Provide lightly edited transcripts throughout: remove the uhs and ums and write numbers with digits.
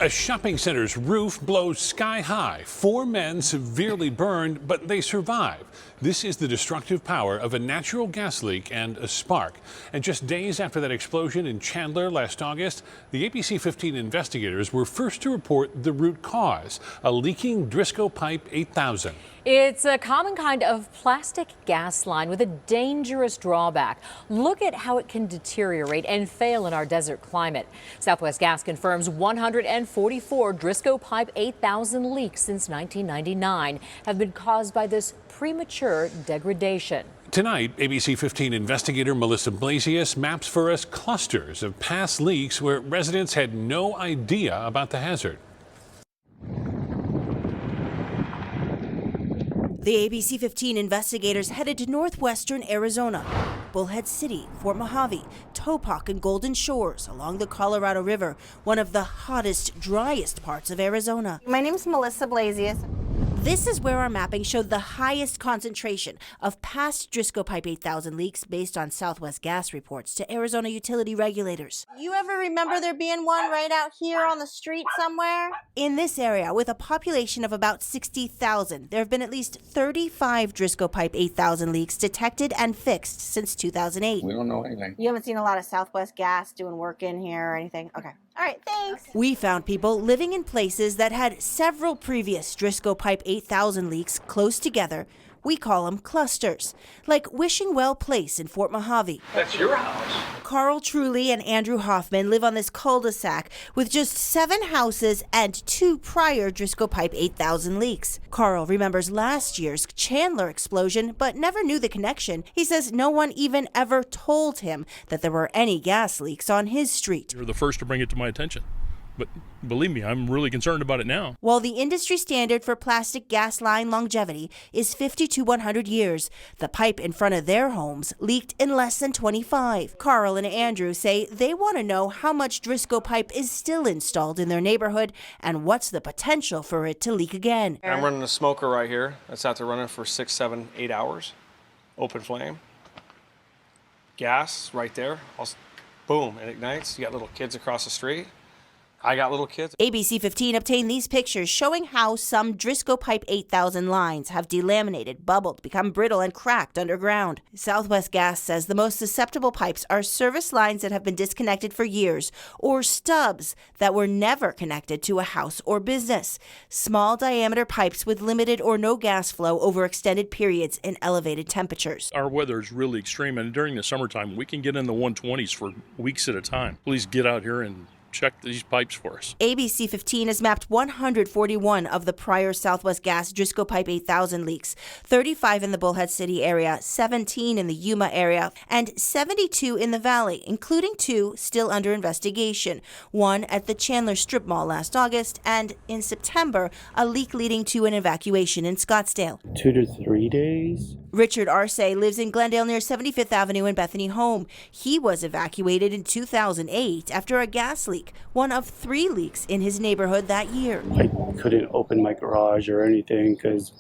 A shopping center's roof blows sky high. 4 men severely burned, but they survive. This is the destructive power of a natural gas leak and a spark. And just days after that explosion in Chandler last August, the ABC 15 investigators were first to report the root cause, a leaking Driscoll Pipe 8000. It's a common kind of plastic gas line with a dangerous drawback. Look at how it can deteriorate and fail in our desert climate. Southwest Gas confirms 144 Driscoll Pipe 8000 leaks since 1999 have been caused by this premature degradation. Tonight, ABC 15 investigator Melissa Blasius maps for us clusters of past leaks where residents had no idea about the hazard. The ABC 15 investigators headed to northwestern Arizona, Bullhead City, Fort Mojave, Topeka, and Golden Shores along the Colorado River, one of the hottest, driest parts of Arizona. My name's Melissa Blasius. This is where our mapping showed the highest concentration of past Driscoll Pipe 8000 leaks based on Southwest Gas reports to Arizona utility regulators. You ever remember there being one right out here on the street somewhere? In this area, with a population of about 60,000, there have been at least 35 Driscoll Pipe 8000 leaks detected and fixed since 2008. We don't know anything. You haven't seen a lot of Southwest Gas doing work in here or anything? Okay. All right, thanks. We found people living in places that had several previous Driscoll Pipe 8000 leaks close together. We call them clusters, like Wishing Well Place in Fort Mojave. That's your house. Carl Truly and Andrew Hoffman live on this cul-de-sac with just 7 houses and 2 prior Driscoll Pipe 8000 leaks. Carl remembers last year's Chandler explosion, but never knew the connection. He says no one even ever told him that there were any gas leaks on his street. You're the first to bring it to my attention. But believe me, I'm really concerned about it now. While the industry standard for plastic gas line longevity is 50 to 100 years, the pipe in front of their homes leaked in less than 25. Carl and Andrew say they want to know how much Driscoll pipe is still installed in their neighborhood and what's the potential for it to leak again. I'm running a smoker right here. That's after running for 6, 7, 8 hours. Open flame. Gas right there. Boom, it ignites. You got little kids across the street. I got little kids. ABC 15 obtained these pictures showing how some Driscoll Pipe 8000 lines have delaminated, bubbled, become brittle, and cracked underground. Southwest Gas says the most susceptible pipes are service lines that have been disconnected for years or stubs that were never connected to a house or business. Small diameter pipes with limited or no gas flow over extended periods and elevated temperatures. Our weather is really extreme, and during the summertime, we can get in the 120s for weeks at a time. Please get out here and check these pipes for us. ABC 15 has mapped 141 of the prior Southwest Gas Driscoll Pipe 8000 leaks, 35 in the Bullhead City area, 17 in the Yuma area, and 72 in the Valley, including 2 still under investigation. One at the Chandler Strip Mall last August, and in September, a leak leading to an evacuation in Scottsdale. 2 to 3 days. Richard Arce lives in Glendale near 75th Avenue and Bethany Home. He was evacuated in 2008 after a gas leak, one of 3 leaks in his neighborhood that year. I couldn't open my garage or anything because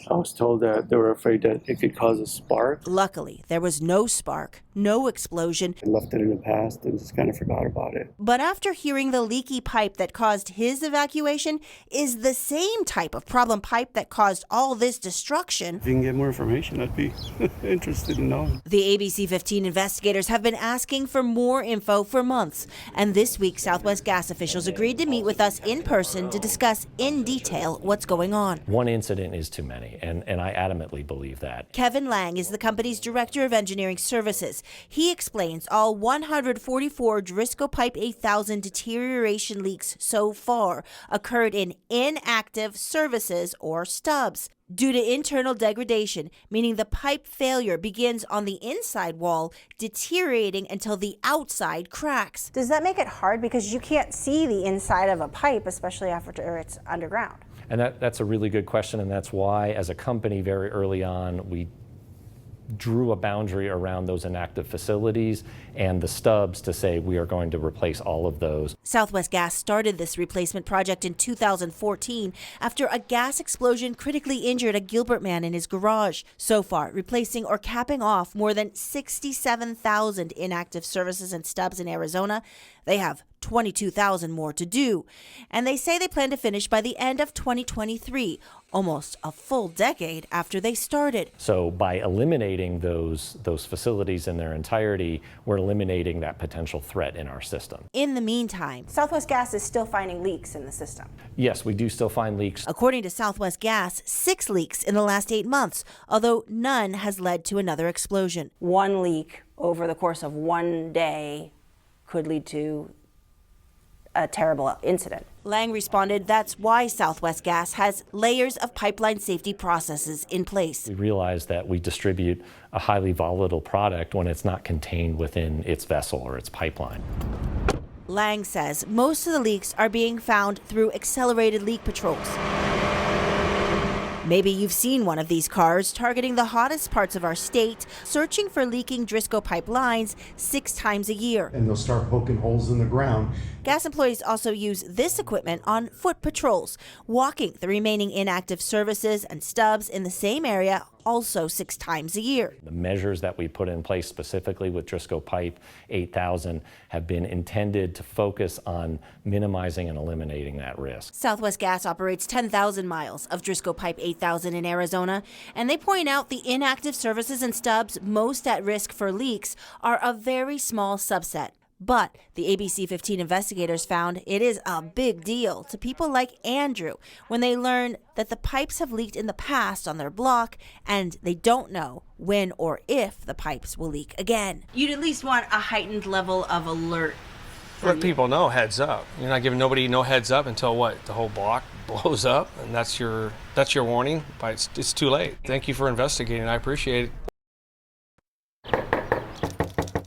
I was told that they were afraid that it could cause a spark. Luckily, there was no spark, no explosion. I left it in the past and just kind of forgot about it. But after hearing the leaky pipe that caused his evacuation is the same type of problem pipe that caused all this destruction. If you can get more information, I'd be interested in knowing. The ABC 15 investigators have been asking for more info for months. And this week, Southwest Gas officials agreed to meet with us in person to discuss in detail what's going on. One incident is too many, and I adamantly believe that. Kevin Lang is the company's director of engineering services. He explains all 144 Driscoll Pipe 8000 deterioration leaks so far occurred in inactive services or stubs. Due to internal degradation, meaning the pipe failure begins on the inside wall, deteriorating until the outside cracks. Does that make it hard because you can't see the inside of a pipe, especially after it's underground? And that's a really good question, and that's why, as a company, very early on, we drew a boundary around those inactive facilities and the stubs to say we are going to replace all of those. Southwest Gas started this replacement project in 2014 after a gas explosion critically injured a Gilbert man in his garage. So far, replacing or capping off more than 67,000 inactive services and stubs in Arizona, they have 22,000 more to do. And they say they plan to finish by the end of 2023, almost a full decade after they started. So by eliminating those facilities in their entirety, we're eliminating that potential threat in our system. In the meantime, Southwest Gas is still finding leaks in the system. Yes, we do still find leaks. according to Southwest Gas, 6 leaks in the last 8 months, although none has led to another explosion. One leak over the course of one day could lead to a terrible incident. Lang responded that's why Southwest Gas has layers of pipeline safety processes in place. We realize that we distribute a highly volatile product when it's not contained within its vessel or its pipeline. Lang says most of the leaks are being found through accelerated leak patrols. Maybe you've seen one of these cars targeting the hottest parts of our state, searching for leaking Driscoll pipe lines 6 times a year. And they'll start poking holes in the ground. Gas employees also use this equipment on foot patrols, walking the remaining inactive services and stubs in the same area, also 6 times a year. The measures that we put in place specifically with Driscoll Pipe 8000 have been intended to focus on minimizing and eliminating that risk. Southwest Gas operates 10,000 miles of Driscoll Pipe 8000 in Arizona, and they point out the inactive services and stubs most at risk for leaks are a very small subset. But the ABC 15 investigators found it is a big deal to people like Andrew when they learn that the pipes have leaked in the past on their block and they don't know when or if the pipes will leak again. You'd at least want a heightened level of alert. Let people know, heads up. You're not giving nobody no heads up until what? The whole block blows up, and that's your warning, but it's too late. Thank you for investigating. I appreciate it.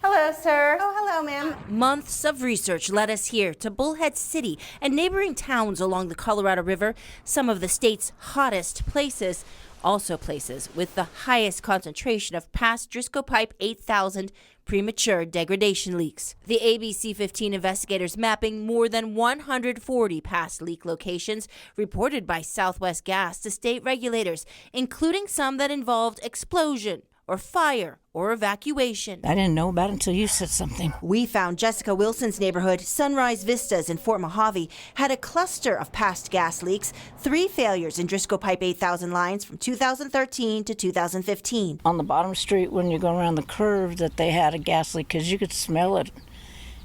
Hello, sir. Oh, hello, ma'am. Months of research led us here to Bullhead City and neighboring towns along the Colorado River, some of the state's hottest places, also places with the highest concentration of past Driscoll Pipe 8000 premature degradation leaks. The ABC 15 investigators mapping more than 140 past leak locations reported by Southwest Gas to state regulators, including some that involved explosion or fire or evacuation. I didn't know about it until you said something. We found Jessica Wilson's neighborhood, Sunrise Vistas in Fort Mojave, had a cluster of past gas leaks, 3 failures in Driscoll Pipe 8000 lines from 2013 to 2015. On the bottom street, when you go around the curve, that they had a gas leak because you could smell it.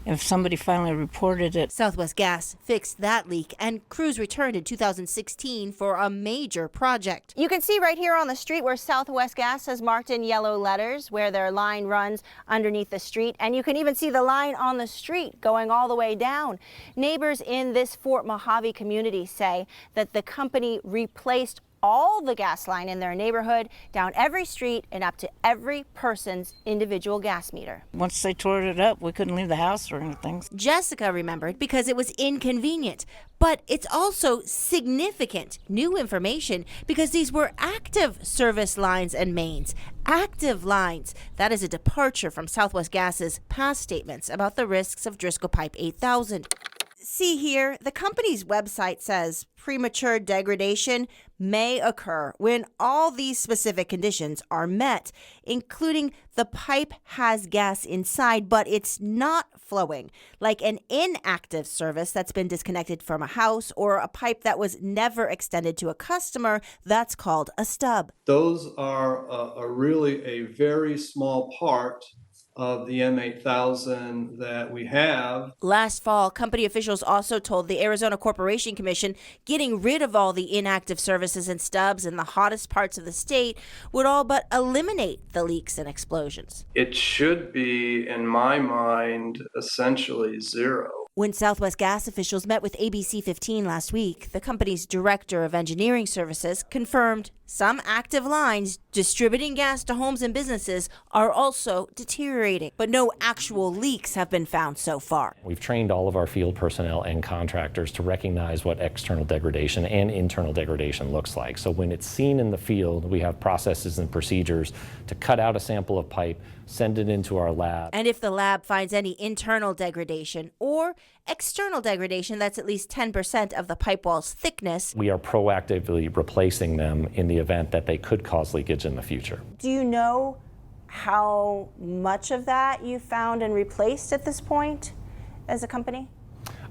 If somebody finally reported it. Southwest Gas fixed that leak, and crews returned in 2016 for a major project. You can see right here on the street where Southwest Gas has marked in yellow letters where their line runs underneath the street, and you can even see the line on the street going all the way down. Neighbors in this Fort Mojave community say that the company replaced all the gas line in their neighborhood, down every street and up to every person's individual gas meter. Once they tore it up, we couldn't leave the house or anything. Jessica remembered because it was inconvenient, but it's also significant new information because these were active service lines and mains. Active lines. That is a departure from Southwest Gas's past statements about the risks of Driscoll Pipe 8000. See here, the company's website says premature degradation may occur when all these specific conditions are met, including the pipe has gas inside, but it's not flowing, like an inactive service that's been disconnected from a house or a pipe that was never extended to a customer. That's called a stub. Those are really a very small part of the M8000 that we have. Last fall, company officials also told the Arizona Corporation Commission getting rid of all the inactive services and stubs in the hottest parts of the state would all but eliminate the leaks and explosions. It should be, in my mind, essentially zero. When Southwest Gas officials met with ABC 15 last week, the company's director of engineering services confirmed some active lines distributing gas to homes and businesses are also deteriorating, but no actual leaks have been found so far. We've trained all of our field personnel and contractors to recognize what external degradation and internal degradation looks like. So when it's seen in the field, we have processes and procedures to cut out a sample of pipe, send it into our lab. And if the lab finds any internal degradation or external degradation that's at least 10% of the pipe wall's thickness, we are proactively replacing them in the event that they could cause leakage in the future. Do you know how much of that you found and replaced at this point as a company?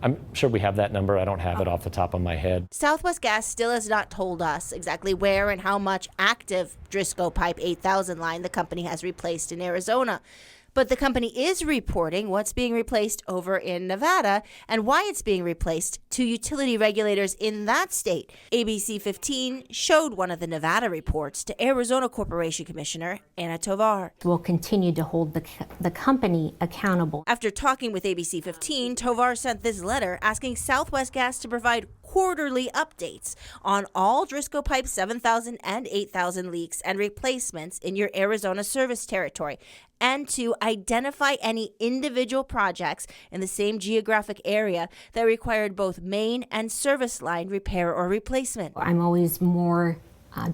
I'm sure we have that number. I don't have it off the top of my head. Southwest Gas still has not told us exactly where and how much active Driscoll Pipe 8000 line the company has replaced in Arizona. But the company is reporting what's being replaced over in Nevada and why it's being replaced to utility regulators in that state. ABC 15 showed one of the Nevada reports to Arizona Corporation Commissioner Anna Tovar. We'll continue to hold the company accountable. After talking with ABC 15, Tovar sent this letter asking Southwest Gas to provide quarterly updates on all Driscoll Pipe 7000 and 8000 leaks and replacements in your Arizona service territory, and to identify any individual projects in the same geographic area that required both main and service line repair or replacement. I'm always more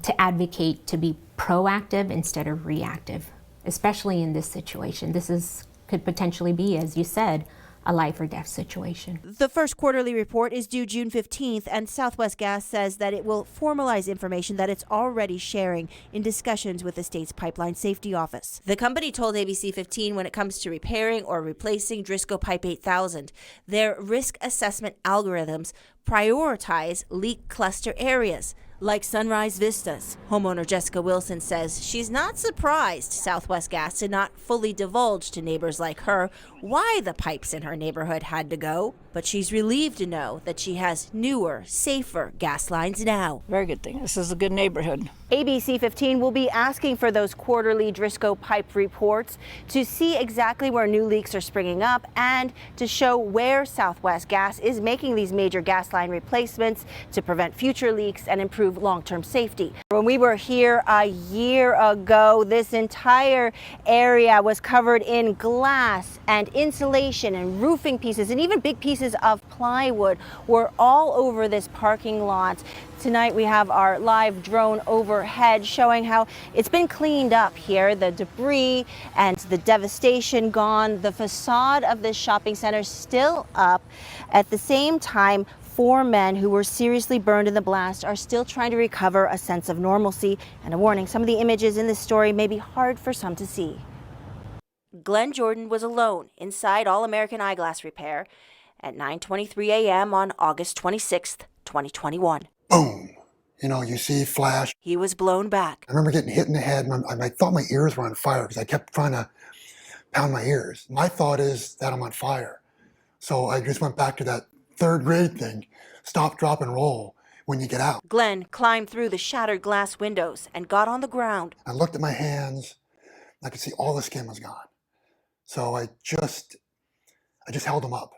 to advocate to be proactive instead of reactive, especially in this situation. This could potentially be, as you said, a life or death situation. The first quarterly report is due June 15th, and Southwest Gas says that it will formalize information that it's already sharing in discussions with the state's Pipeline Safety Office. The company told ABC 15 when it comes to repairing or replacing Driscoll Pipe 8000, their risk assessment algorithms prioritize leak cluster areas, like Sunrise Vistas. Homeowner Jessica Wilson says she's not surprised Southwest Gas did not fully divulge to neighbors like her why the pipes in her neighborhood had to go, but she's relieved to know that she has newer, safer gas lines now. Very good thing. This is a good neighborhood. ABC 15 will be asking for those quarterly Driscoll Pipe reports to see exactly where new leaks are springing up and to show where Southwest Gas is making these major gas line replacements to prevent future leaks and improve long-term safety. When we were here a year ago, this entire area was covered in glass and insulation and roofing pieces, and even big pieces of plywood were all over this parking lot. Tonight we have our live drone overhead showing how it's been cleaned up here. The debris and the devastation gone. The facade of this shopping center still up. At the same time, 4 men who were seriously burned in the blast are still trying to recover a sense of normalcy. And a warning, some of the images in this story may be hard for some to see. Glenn Jordan was alone inside All American Eyeglass Repair at 9:23 a.m. on August 26th, 2021. Boom. You know, you see flash. He was blown back. I remember getting hit in the head. I thought my ears were on fire because I kept trying to pound my ears. My thought is that I'm on fire. So I just went back to that 3rd grade thing. Stop, drop, and roll when you get out. Glenn climbed through the shattered glass windows and got on the ground. I looked at my hands. I could see all the skin was gone. So I just held him up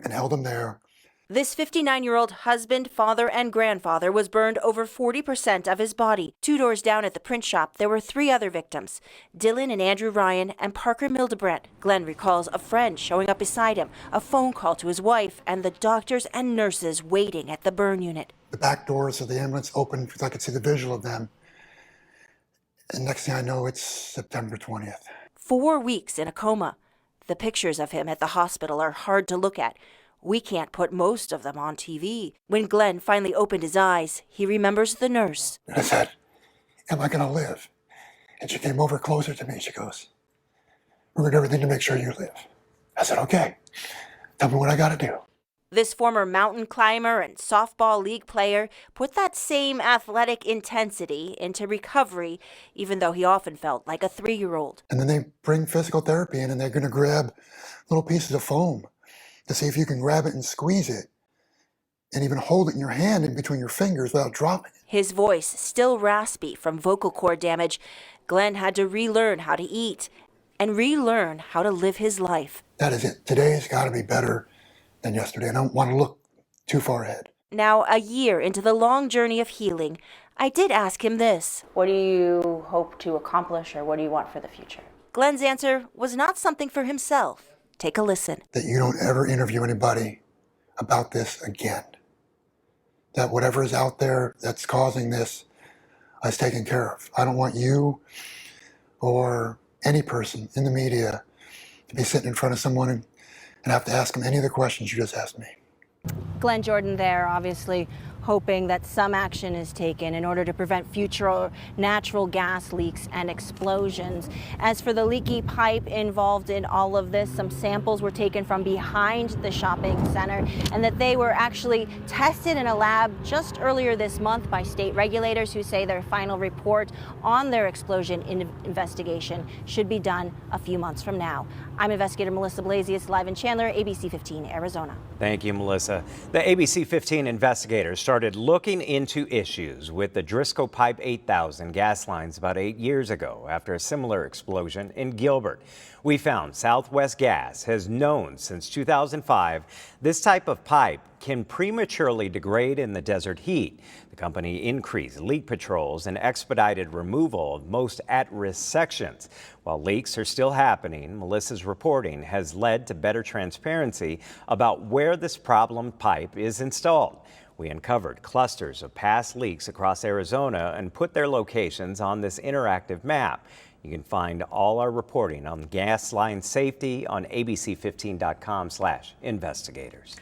and held him there. This 59-year-old husband, father, and grandfather was burned over 40% of his body. 2 doors down at the print shop, there were 3 other victims, Dylan and Andrew Ryan and Parker Mildebrandt. Glenn recalls a friend showing up beside him, a phone call to his wife, and the doctors and nurses waiting at the burn unit. The back doors of the ambulance opened because I could see the visual of them. And next thing I know, it's September 20th. 4 weeks in a coma. The pictures of him at the hospital are hard to look at. We can't put most of them on TV. When Glenn finally opened his eyes, he remembers the nurse. And I said, am I going to live? And she came over closer to me. She goes, we're going to do everything to make sure you live. I said, okay, tell me what I got to do. This former mountain climber and softball league player put that same athletic intensity into recovery, even though he often felt like a 3-year-old. And then they bring physical therapy in and they're going to grab little pieces of foam to see if you can grab it and squeeze it and even hold it in your hand in between your fingers without dropping it. His voice still raspy from vocal cord damage. Glenn had to relearn how to eat and relearn how to live his life. That is it. Today's got to be better than yesterday. I don't want to look too far ahead. Now, a year into the long journey of healing, I did ask him this. What do you hope to accomplish, or what do you want for the future? Glenn's answer was not something for himself. Take a listen. That you don't ever interview anybody about this again. That whatever is out there that's causing this is taken care of. I don't want you or any person in the media to be sitting in front of someone and have to ask them any of the questions you just asked me. Glenn Jordan there, obviously hoping that some action is taken in order to prevent future natural gas leaks and explosions. As for the leaky pipe involved in all of this, some samples were taken from behind the shopping center, and that they were actually tested in a lab just earlier this month by state regulators, who say their final report on their explosion investigation should be done a few months from now. I'm investigator Melissa Blasius, live in Chandler, ABC 15, Arizona. Thank you, Melissa. The ABC 15 investigators started looking into issues with the Driscoll Pipe 8000 gas lines about 8 years ago after a similar explosion in Gilbert. We found Southwest Gas has known since 2005 this type of pipe can prematurely degrade in the desert heat. The company increased leak patrols and expedited removal of most at-risk sections. While leaks are still happening, Melissa's reporting has led to better transparency about where this problem pipe is installed. We uncovered clusters of past leaks across Arizona and put their locations on this interactive map. You can find all our reporting on gas line safety on abc15.com/investigators.